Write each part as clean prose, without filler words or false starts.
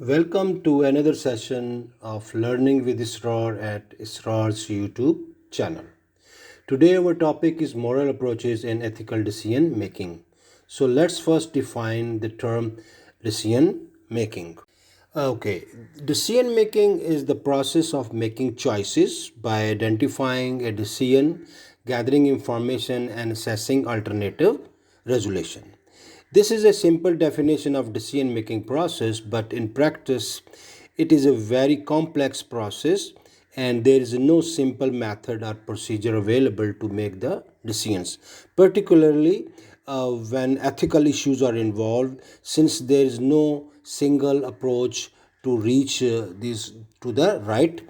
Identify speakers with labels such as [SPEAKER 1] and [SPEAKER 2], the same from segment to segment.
[SPEAKER 1] Welcome to another session of Learning with ISRAR at ISRAR'S YouTube channel. Today our topic is moral approaches in ethical decision making. So let's first define the term decision making. Okay, decision making is the process of making choices by identifying a decision, gathering information, and assessing alternative resolution. This is a simple definition of decision making process, but in practice, it is a very complex process and there is no simple method or procedure available to make the decisions, particularly when ethical issues are involved, since there is no single approach to reach this to the right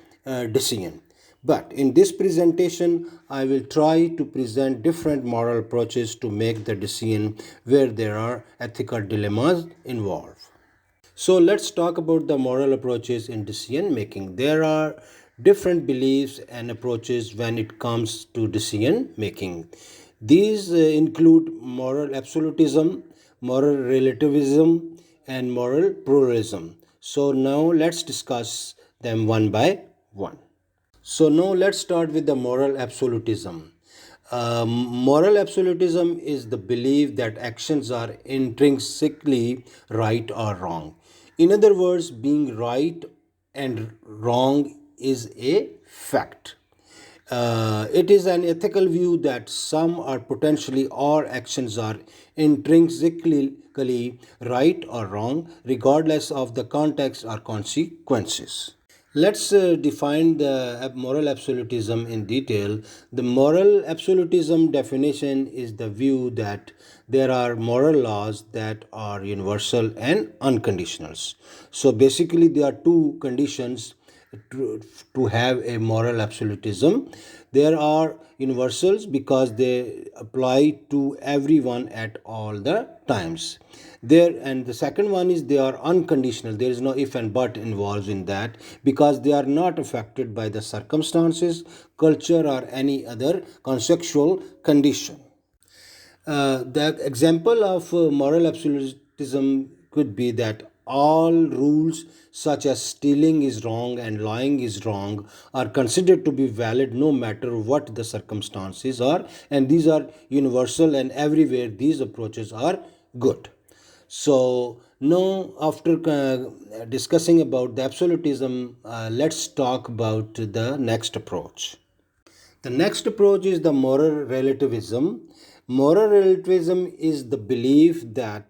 [SPEAKER 1] decision. But in this presentation, I will try to present different moral approaches to make the decision where there are ethical dilemmas involved. So let's talk about the moral approaches in decision making. There are different beliefs and approaches when it comes to decision making. These include moral absolutism, moral relativism, and moral pluralism. So now let's discuss them one by one. So now let's start with the moral absolutism. Moral absolutism is the belief that actions are intrinsically right or wrong. In other words, being right and wrong is a fact. It is an ethical view that some or potentially all actions are intrinsically right or wrong, regardless of the context or consequences. Let's define the moral absolutism in detail. The moral absolutism definition is the view that there are moral laws that are universal and unconditional. So basically, there are two conditions to have a moral absolutism. There are universals because they apply to everyone at all the times. There and the second one is they are unconditional. There is no if and but involved in that because they are not affected by the circumstances, culture, or any other contextual condition. The example of moral absolutism could be that all rules such as stealing is wrong and lying is wrong are considered to be valid no matter what the circumstances are, and these are universal and everywhere these approaches are good. So now, after discussing about the absolutism, let's talk about the next approach. The next approach is the moral relativism. Moral relativism is the belief that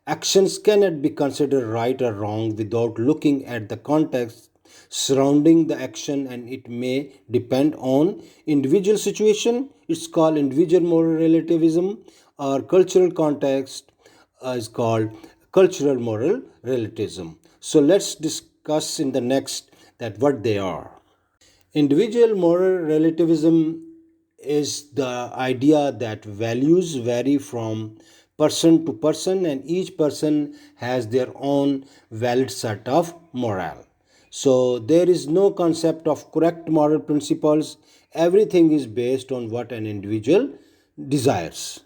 [SPEAKER 1] actions cannot be considered right or wrong without looking at the context surrounding the action, and it may depend on individual situation. It's called individual moral relativism, or cultural context is called cultural moral relativism. So let's discuss in the next that what they are. Individual moral relativism is the idea that values vary from person to person and each person has their own valid set of morale. So there is no concept of correct moral principles. Everything is based on what an individual desires.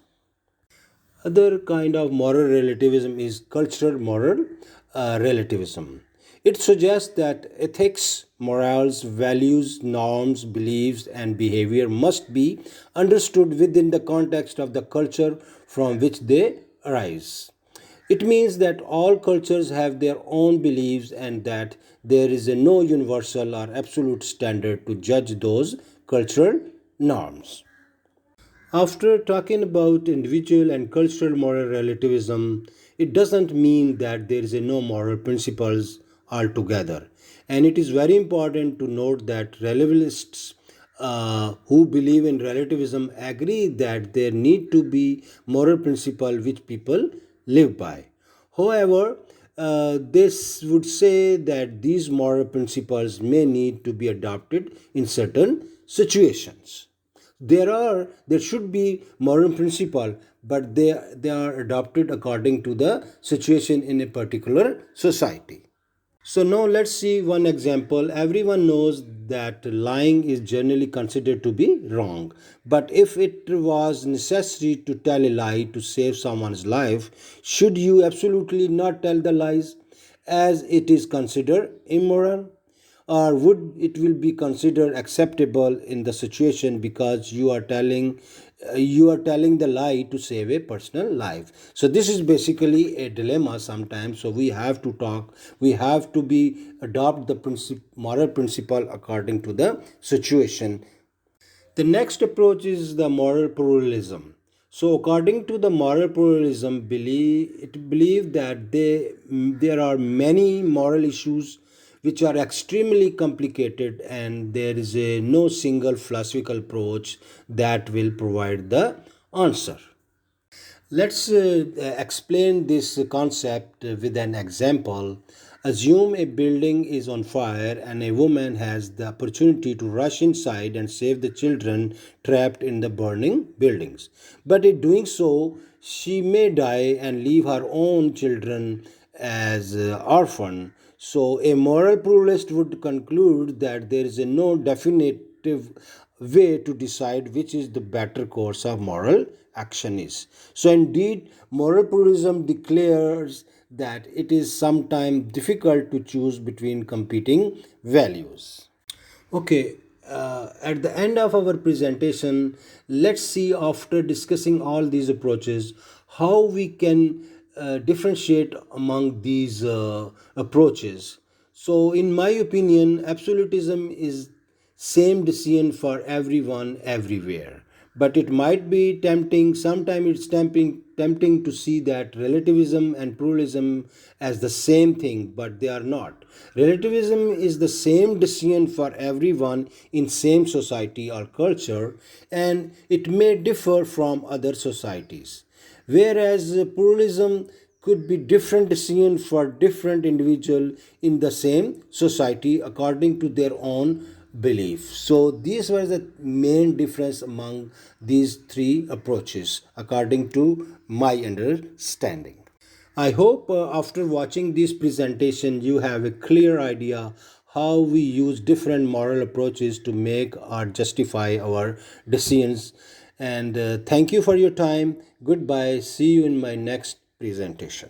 [SPEAKER 1] Other kind of moral relativism is cultural moral relativism. It suggests that ethics, morals, values, norms, beliefs, and behavior must be understood within the context of the culture from which they arise. It means that all cultures have their own beliefs and that there is a no universal or absolute standard to judge those cultural norms. After talking about individual and cultural moral relativism, it doesn't mean that there is a no moral principles altogether. And it is very important to note that relativists who believe in relativism agree that there need to be moral principle which people live by. However, this would say that these moral principles may need to be adopted in certain situations. There should be moral principle, but they are adopted according to the situation in a particular society. So now let's see one example. Everyone knows that lying is generally considered to be wrong. But if it was necessary to tell a lie to save someone's life, should you absolutely not tell the lies? as it is considered immoral, or would it will be considered acceptable in the situation because you are telling the lie to save a personal life. So this is basically a dilemma sometimes. So we have to talk, we have to be adopt the moral principle according to the situation. The next approach is the moral pluralism. So, according to the moral pluralism, it believes that there are many moral issues which are extremely complicated, and there is no single philosophical approach that will provide the answer. Let's explain this concept with an example. Assume a building is on fire and a woman has the opportunity to rush inside and save the children trapped in the burning buildings. But in doing so, she may die and leave her own children as orphan. So, a moral pluralist would conclude that there is no definitive way to decide which is the better course of moral action is. So, indeed, moral pluralism declares that it is sometimes difficult to choose between competing values. Okay, at the end of our presentation, let's see, after discussing all these approaches, how we can differentiate among these approaches. So, in my opinion, absolutism is same decision for everyone everywhere, but it might be tempting, sometimes it's tempting to see that relativism and pluralism as the same thing, but they are not. Relativism is the same decision for everyone in same society or culture, and it may differ from other societies, whereas pluralism could be different decision for different individual in the same society according to their own belief. So these were the main difference among these three approaches according to my understanding. I hope after watching this presentation you have a clear idea how we use different moral approaches to make or justify our decisions. And thank you for your time. Goodbye. See you in my next presentation.